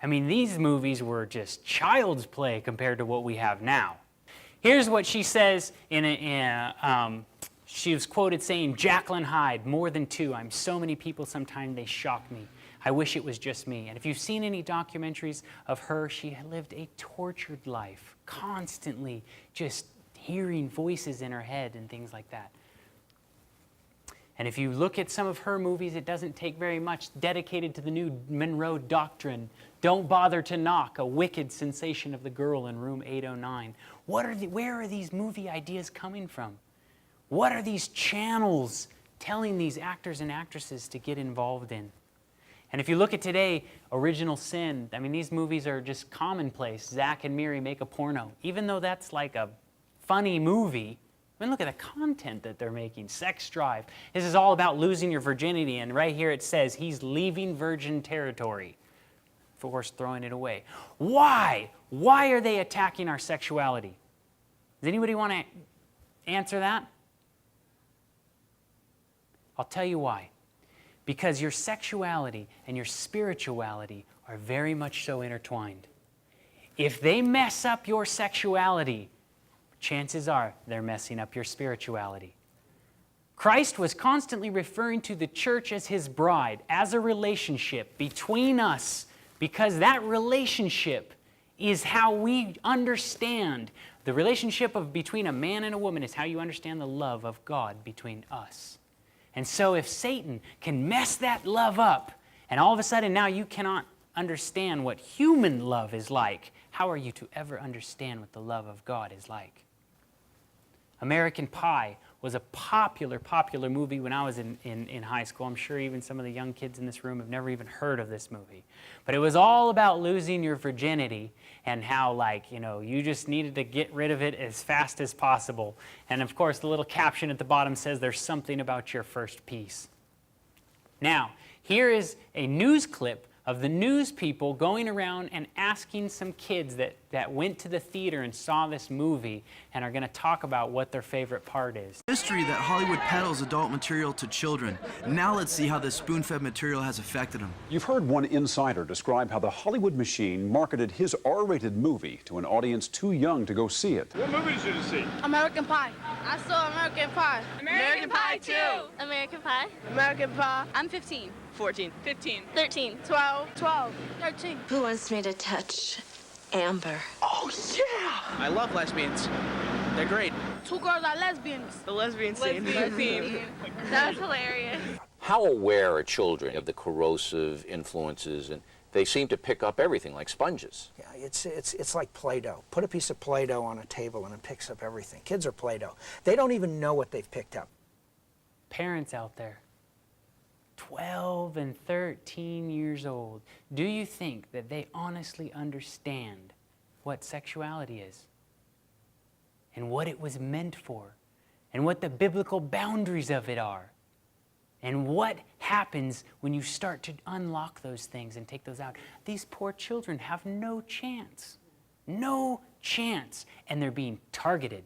I mean, these movies were just child's play compared to what we have now. Here's what she says she was quoted saying, Jacqueline Hyde, more than two. I'm so many people, sometimes they shock me. I wish it was just me. And if you've seen any documentaries of her, she lived a tortured life, constantly just hearing voices in her head and things like that. And if you look at some of her movies, it doesn't take very much, dedicated to the new Monroe Doctrine. Don't bother to knock, a wicked sensation of the girl in room 809. Where are these movie ideas coming from? What are these channels telling these actors and actresses to get involved in? And if you look at today, Original Sin, I mean, these movies are just commonplace. Zach and Miri make a porno. Even though that's like a funny movie, I mean, look at the content that they're making. Sex Drive. This is all about losing your virginity, and right here it says he's leaving virgin territory. Of course, throwing it away. Why? Why are they attacking our sexuality? Does anybody want to answer that? I'll tell you why. Because your sexuality and your spirituality are very much so intertwined. If they mess up your sexuality, chances are they're messing up your spirituality. Christ was constantly referring to the church as his bride, as a relationship between us, because that relationship is how we understand. The relationship between a man and a woman is how you understand the love of God between us. And so if Satan can mess that love up, and all of a sudden now you cannot understand what human love is like, how are you to ever understand what the love of God is like? American Pie was a popular movie when I was in high school. I'm sure even some of the young kids in this room have never even heard of this movie. But it was all about losing your virginity and how, like, you know, you just needed to get rid of it as fast as possible. And of course, the little caption at the bottom says, there's something about your first piece. Now, here is a news clip of the news people going around and asking some kids that went to the theater and saw this movie and are going to talk about what their favorite part is. History that Hollywood peddles adult material to children. Now let's see how this spoon-fed material has affected them. You've heard one insider describe how the Hollywood machine marketed his R-rated movie to an audience too young to go see it. What movies did you see? American Pie. I saw American Pie. American Pie 2. American Pie. American Pie. I'm 15. 14. 15. 13. 12. 12. 13. Who wants me to touch Amber? Oh, yeah! I love lesbians. They're great. 2 girls are lesbians. The lesbian scene. That was hilarious. How aware are children of the corrosive influences? And they seem to pick up everything like sponges. Yeah, it's like Play-Doh. Put a piece of Play-Doh on a table and it picks up everything. Kids are Play-Doh. They don't even know what they've picked up. Parents out there, 12 and 13 years old, do you think that they honestly understand what sexuality is? And what it was meant for? And what the biblical boundaries of it are? And what happens when you start to unlock those things and take those out? These poor children have no chance. No chance. And they're being targeted.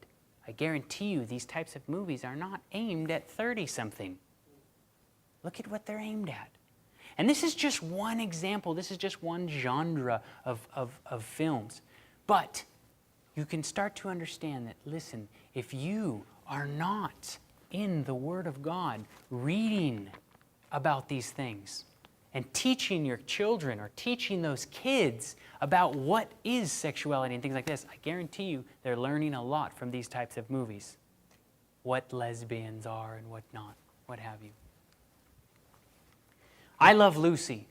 I guarantee you these types of movies are not aimed at 30-something. Look at what they're aimed at. And this is just one example. This is just one genre of films. But you can start to understand that, listen, if you are not in the Word of God, reading about these things and teaching your children or teaching those kids about what is sexuality and things like this, I guarantee you they're learning a lot from these types of movies. What lesbians are and what not, what have you. I Love Lucy.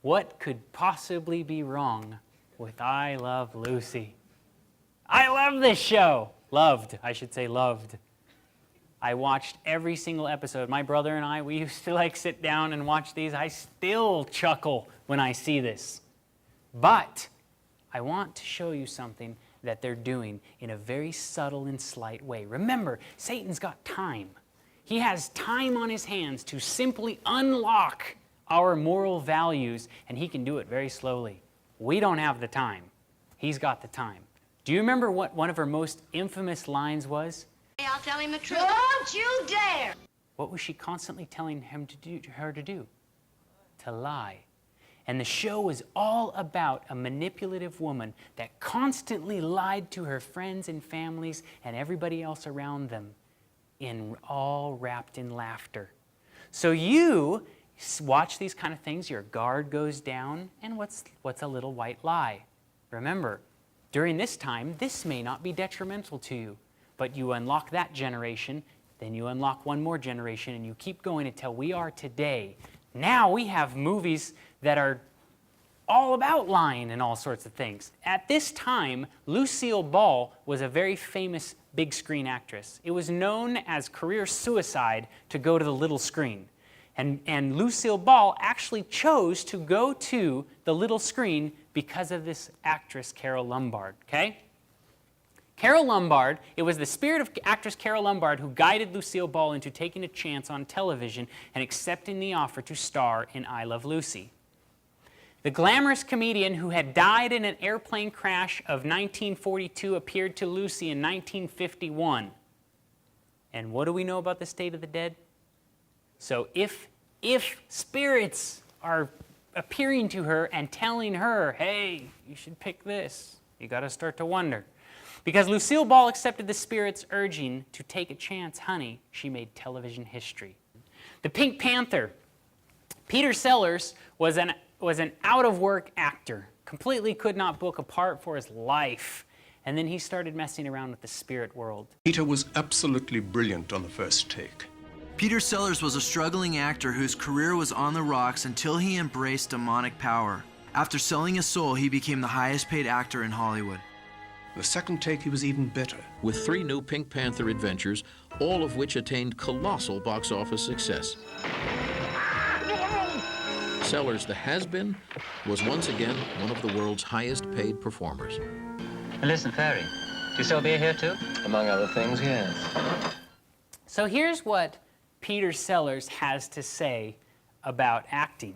What could possibly be wrong with I Love Lucy? I love this show. Loved, I should say loved. I watched every single episode. My brother and I, we used to sit down and watch these. I still chuckle when I see this. But I want to show you something that they're doing in a very subtle and slight way. Remember, Satan's got time. He has time on his hands to simply unlock our moral values, and he can do it very slowly. We don't have the time. He's got the time. Do you remember what one of her most infamous lines was? I'll tell him the truth. Don't you dare! What was she constantly telling her to do? To lie. And the show was all about a manipulative woman that constantly lied to her friends and families and everybody else around them, all wrapped in laughter. So you watch these kind of things, your guard goes down, and what's a little white lie? Remember, during this time, this may not be detrimental to you. But you unlock that generation, then you unlock one more generation, and you keep going until we are today. Now we have movies that are all about lying and all sorts of things. At this time, Lucille Ball was a very famous big screen actress. It was known as career suicide to go to the little screen. And Lucille Ball actually chose to go to the little screen because of this actress, Carole Lombard, okay? Carole Lombard, it was the spirit of actress Carole Lombard who guided Lucille Ball into taking a chance on television and accepting the offer to star in I Love Lucy. The glamorous comedian who had died in an airplane crash of 1942 appeared to Lucy in 1951. And what do we know about the state of the dead? So if spirits are appearing to her and telling her, hey, you should pick this, you got to start to wonder. Because Lucille Ball accepted the spirit's urging to take a chance, honey, she made television history. The Pink Panther. Peter Sellers was an out-of-work actor, completely could not book a part for his life. And then he started messing around with the spirit world. Peter was absolutely brilliant on the first take. Peter Sellers was a struggling actor whose career was on the rocks until he embraced demonic power. After selling his soul, he became the highest paid actor in Hollywood. The second take, he was even better. With 3 new Pink Panther adventures, all of which attained colossal box office success. Sellers, the has-been, was once again one of the world's highest paid performers. Listen, Perry, do you sell beer here too? Among other things, yes. So here's what Peter Sellers has to say about acting.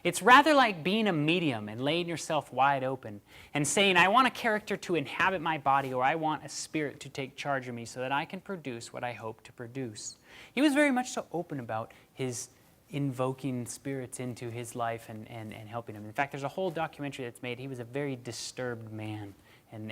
It's rather like being a medium and laying yourself wide open and saying, I want a character to inhabit my body, or I want a spirit to take charge of me so that I can produce what I hope to produce. He was very much so open about his invoking spirits into his life and helping him. In fact, there's a whole documentary that's made. He was a very disturbed man, and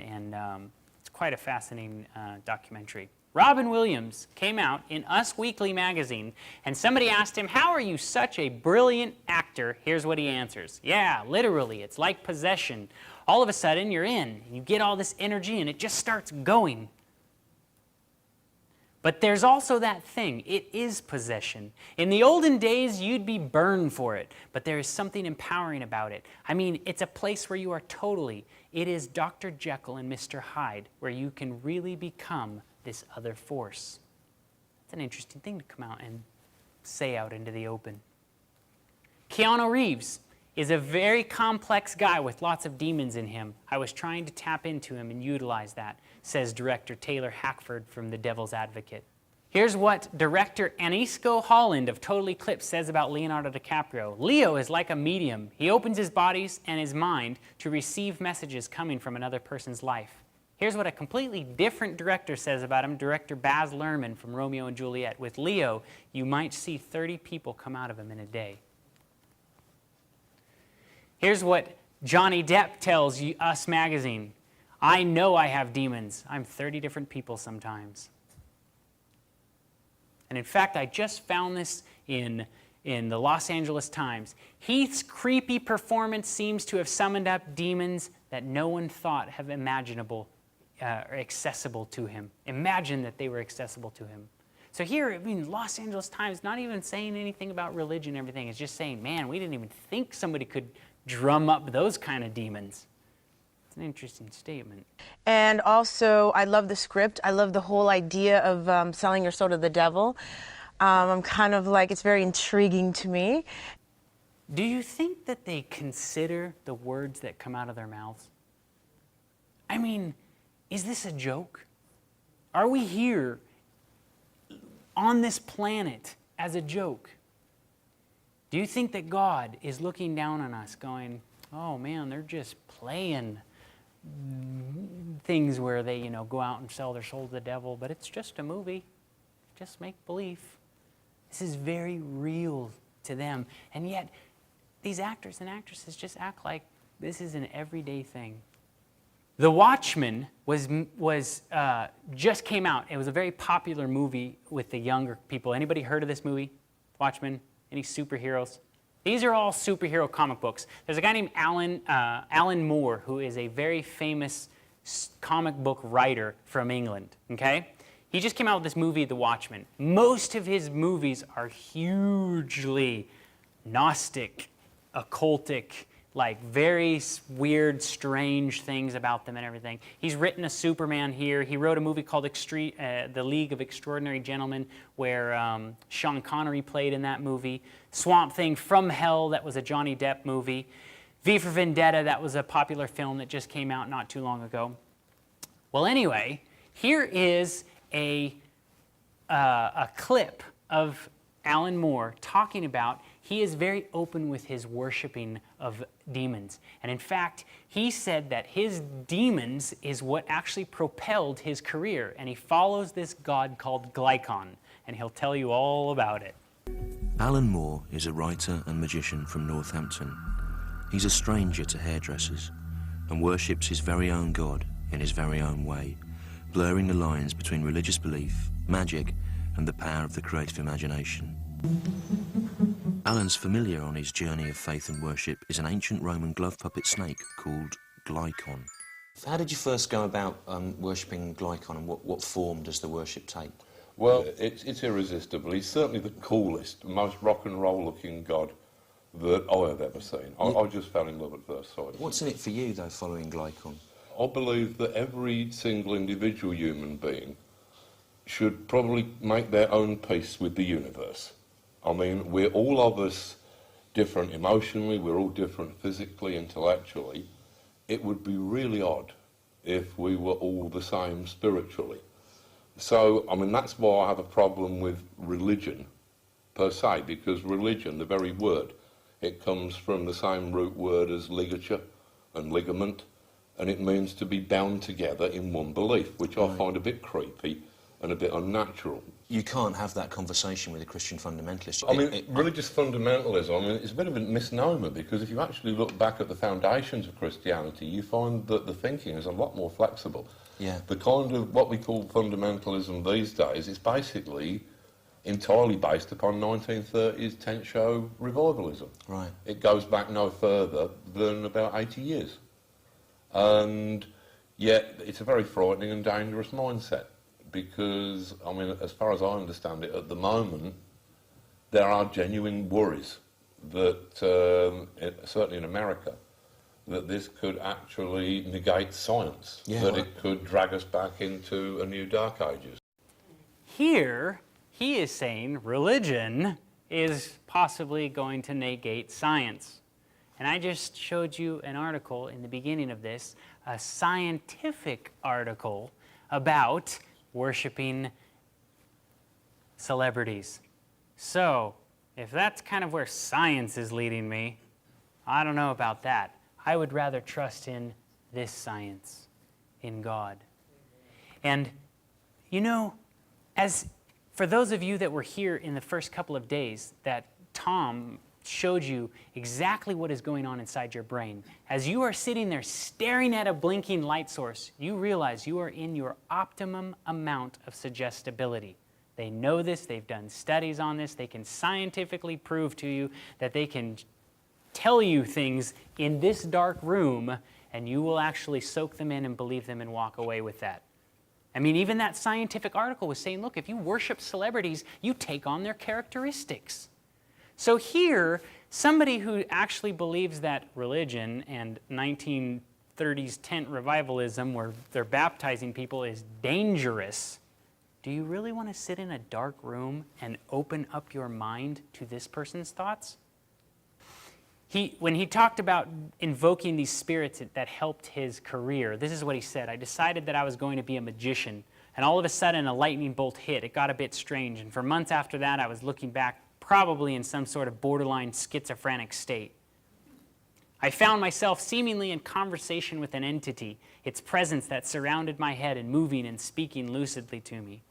it's quite a fascinating documentary. Robin Williams came out in Us Weekly magazine, and somebody asked him, how are you such a brilliant actor? Here's what he answers. Yeah, literally, it's like possession. All of a sudden, you're in, and you get all this energy, and it just starts going. But there's also that thing. It is possession. In the olden days, you'd be burned for it, but there is something empowering about it. I mean, it's a place where you are totally, it is Dr. Jekyll and Mr. Hyde, where you can really become this other force. It's an interesting thing to come out and say out into the open. Keanu Reeves is a very complex guy with lots of demons in him. I was trying to tap into him and utilize that, says director Taylor Hackford from The Devil's Advocate. Here's what director Anisco Holland of Total Eclipse says about Leonardo DiCaprio. Leo is like a medium. He opens his body and his mind to receive messages coming from another person's life. Here's what a completely different director says about him, director Baz Luhrmann from Romeo and Juliet. With Leo, you might see 30 people come out of him in a day. Here's what Johnny Depp tells Us Magazine. I know I have demons. I'm 30 different people sometimes. And in fact, I just found this in the Los Angeles Times. Heath's creepy performance seems to have summoned up demons that no one thought have imaginable or accessible to him. Imagine that they were accessible to him. So here, I mean, Los Angeles Times, not even saying anything about religion and everything. It's just saying, man, we didn't even think somebody could drum up those kind of demons. It's an interesting statement. And also, I love the script. I love the whole idea of selling your soul to the devil. I'm kind of like, it's very intriguing to me. Do you think that they consider the words that come out of their mouths? I mean, is this a joke? Are we here on this planet as a joke? Do you think that God is looking down on us going, oh man, they're just playing things where they, go out and sell their soul to the devil, but it's just a movie, just make believe. This is very real to them. And yet, these actors and actresses just act like this is an everyday thing. The Watchmen just came out. It was a very popular movie with the younger people. Anybody heard of this movie, Watchmen? Any superheroes? These are all superhero comic books. There's a guy named Alan Moore, who is a very famous comic book writer from England, okay? He just came out with this movie, The Watchmen. Most of his movies are hugely Gnostic, occultic, like very weird, strange things about them and everything. He's written a Superman here. He wrote a movie called The League of Extraordinary Gentlemen, where Sean Connery played in that movie. Swamp Thing from Hell, that was a Johnny Depp movie. V for Vendetta, that was a popular film that just came out not too long ago. Well, anyway, here is a clip of Alan Moore talking about he is very open with his worshiping of demons. And in fact, he said that his demons is what actually propelled his career. And he follows this god called Glykon. And he'll tell you all about it. Alan Moore is a writer and magician from Northampton. He's a stranger to hairdressers and worships his very own god in his very own way, blurring the lines between religious belief, magic, and the power of the creative imagination. Alan's familiar on his journey of faith and worship is an ancient Roman glove puppet snake called Glykon. How did you first go about worshipping Glykon, and what form does the worship take? Well, it's irresistible. He's certainly the coolest, most rock and roll looking god that I have ever seen. I just fell in love at first sight. What's in it for you, though, following Glykon? I believe that every single individual human being should probably make their own peace with the universe. I mean, we're all of us different emotionally, we're all different physically, intellectually. It would be really odd if we were all the same spiritually. So, I mean, that's why I have a problem with religion, per se, because religion, the very word, it comes from the same root word as ligature and ligament, and it means to be bound together in one belief, which I find a bit creepy and a bit unnatural. You can't have that conversation with a Christian fundamentalist. I mean, religious fundamentalism, I mean, it's a bit of a misnomer, because if you actually look back at the foundations of Christianity, you find that the thinking is a lot more flexible. Yeah. The kind of what we call fundamentalism these days is basically entirely based upon 1930s tent show revivalism. Right. It goes back no further than about 80 years. And yet it's a very frightening and dangerous mindset, because, I mean, as far as I understand it, at the moment, there are genuine worries that, certainly in America, that this could actually negate science, that it could drag us back into a new dark ages. Here, he is saying religion is possibly going to negate science. And I just showed you an article in the beginning of this, a scientific article about worshiping celebrities. So, if that's kind of where science is leading me, I don't know about that. I would rather trust in this science, in God. And, you know, as for those of you that were here in the first couple of days, that Tom showed you exactly what is going on inside your brain. As you are sitting there staring at a blinking light source, you realize you are in your optimum amount of suggestibility. They know this, they've done studies on this, they can scientifically prove to you that they can tell you things in this dark room, and you will actually soak them in and believe them and walk away with that. I mean, even that scientific article was saying, look, if you worship celebrities, you take on their characteristics. So here, somebody who actually believes that religion and 1930s tent revivalism, where they're baptizing people, is dangerous, do you really want to sit in a dark room and open up your mind to this person's thoughts? When he talked about invoking these spirits that helped his career, this is what he said: I decided that I was going to be a magician, and all of a sudden a lightning bolt hit. It got a bit strange, and for months after that I was looking back probably in some sort of borderline schizophrenic state. I found myself seemingly in conversation with an entity, its presence that surrounded my head and moving and speaking lucidly to me.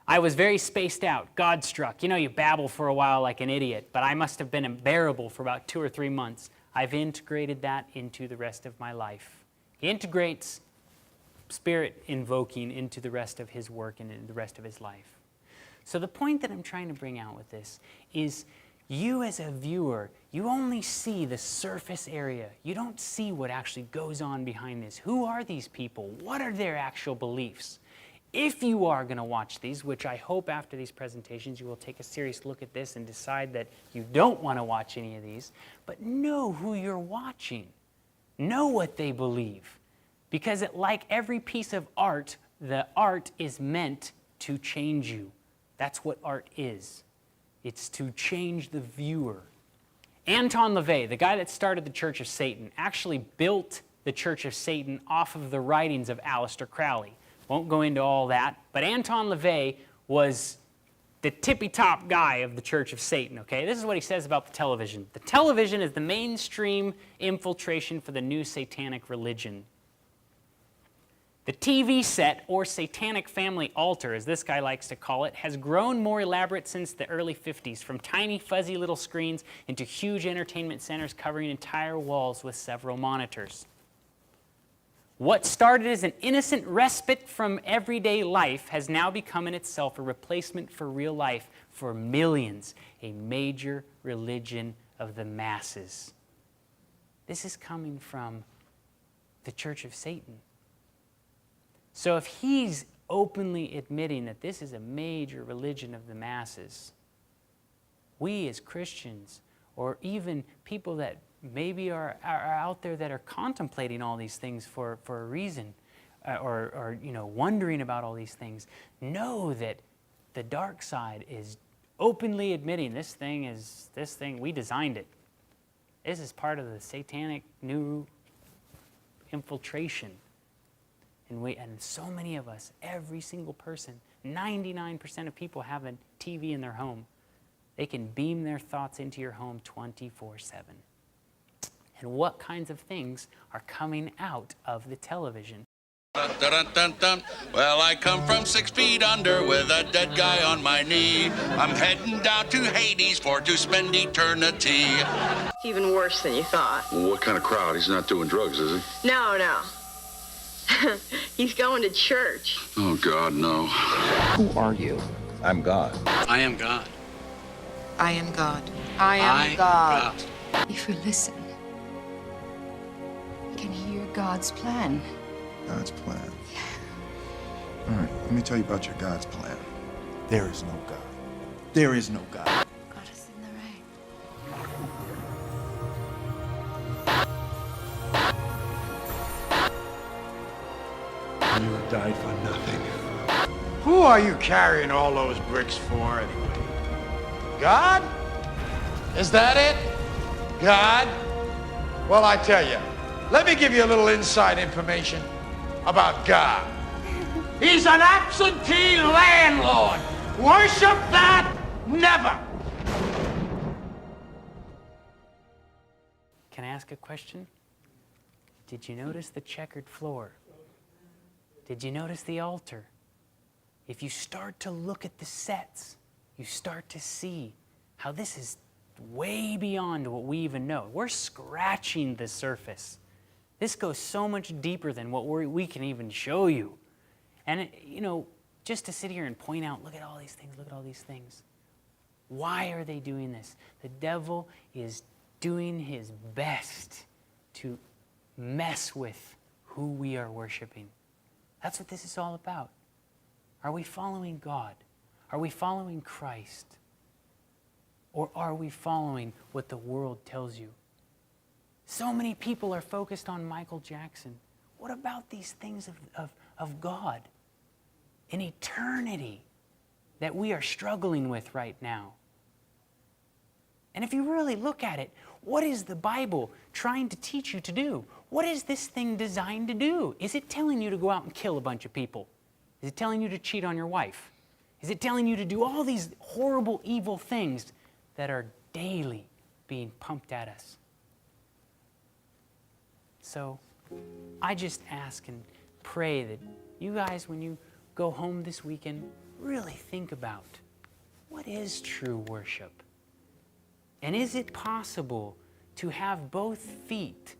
I was very spaced out, God-struck. You know, you babble for a while like an idiot, but I must have been unbearable for about 2 or 3 months. I've integrated that into the rest of my life. He integrates spirit invoking into the rest of his work and in the rest of his life. So the point that I'm trying to bring out with this is, you as a viewer, you only see the surface area. You don't see what actually goes on behind this. Who are these people? What are their actual beliefs? If you are going to watch these, which I hope after these presentations you will take a serious look at this and decide that you don't want to watch any of these, but know who you're watching. Know what they believe. Because like every piece of art, the art is meant to change you. That's what art is. It's to change the viewer. Anton LaVey, the guy that started the Church of Satan, actually built the Church of Satan off of the writings of Aleister Crowley. Won't go into all that, but Anton LaVey was the tippy-top guy of the Church of Satan, okay? This is what he says about the television. The television is the mainstream infiltration for the new satanic religion. The TV set, or satanic family altar, as this guy likes to call it, has grown more elaborate since the early 50s, from tiny fuzzy little screens into huge entertainment centers covering entire walls with several monitors. What started as an innocent respite from everyday life has now become in itself a replacement for real life for millions, a major religion of the masses. This is coming from the Church of Satan. So if he's openly admitting that this is a major religion of the masses, we as Christians, or even people that maybe are out there that are contemplating all these things for a reason, or wondering about all these things, know that the dark side is openly admitting this thing, we designed it. This is part of the satanic new infiltration. And so many of us, every single person, 99% of people have a TV in their home. They can beam their thoughts into your home 24/7. And what kinds of things are coming out of the television? Dun, dun, dun, dun. Well, I come from 6 feet under with a dead guy on my knee. I'm heading down to Hades for to spend eternity. Even worse than you thought. Well, what kind of crowd? He's not doing drugs, is he? No. He's going to church. Oh, God, no. Who are you? I'm God. I am God. I am God. I am God. If we listen, we can hear God's plan. God's plan. All right, let me tell you about your God's plan. There is no God. There is no God. Got us in the rain. You have died for nothing. Who are you carrying all those bricks for, anyway? God? Is that it? God? Well, I tell you, let me give you a little inside information about God. He's an absentee landlord. Worship that? Never. Can I ask a question? Did you notice the checkered floor? Did you notice the altar? If you start to look at the sets, you start to see how this is way beyond what we even know. We're scratching the surface. This goes so much deeper than what we can even show you. And, just to sit here and point out, look at all these things, look at all these things. Why are they doing this? The devil is doing his best to mess with who we are worshiping. That's what this is all about. Are we following God? Are we following Christ? Or are we following what the world tells you? So many people are focused on Michael Jackson. What about these things of God in eternity that we are struggling with right now? And if you really look at it, what is the Bible trying to teach you to do? What is this thing designed to do? Is it telling you to go out and kill a bunch of people? Is it telling you to cheat on your wife? Is it telling you to do all these horrible, evil things that are daily being pumped at us? So I just ask and pray that you guys, when you go home this weekend, really think about what is true worship? And is it possible to have both feet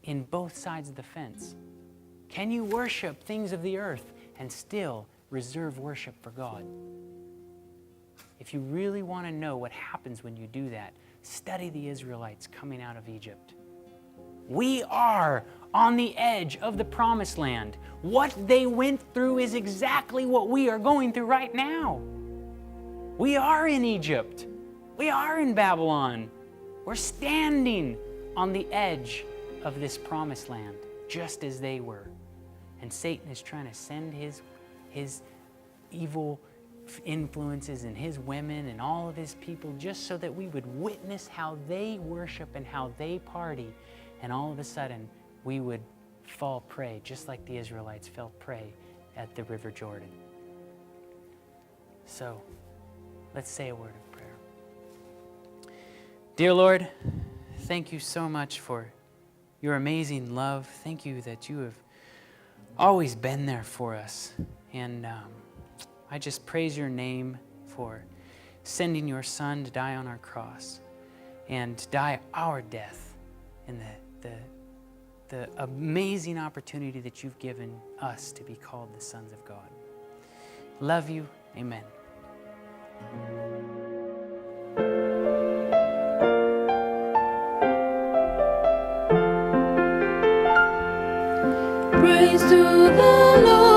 in both sides of the fence? Can you worship things of the earth and still reserve worship for God? If you really want to know what happens when you do that, study the Israelites coming out of Egypt. We are on the edge of the promised land. What they went through is exactly what we are going through right now. We are in Egypt. We are in Babylon. We're standing on the edge of this promised land, just as they were. And Satan is trying to send his evil influences and his women and all of his people just so that we would witness how they worship and how they party. And all of a sudden, we would fall prey, just like the Israelites fell prey at the River Jordan. So, let's say a word of prayer. Dear Lord, thank you so much for your amazing love. Thank you that you have always been there for us. And I just praise your name for sending your Son to die on our cross and die our death in the amazing opportunity that you've given us to be called the sons of God. Love you. Amen. Praise to the Lord.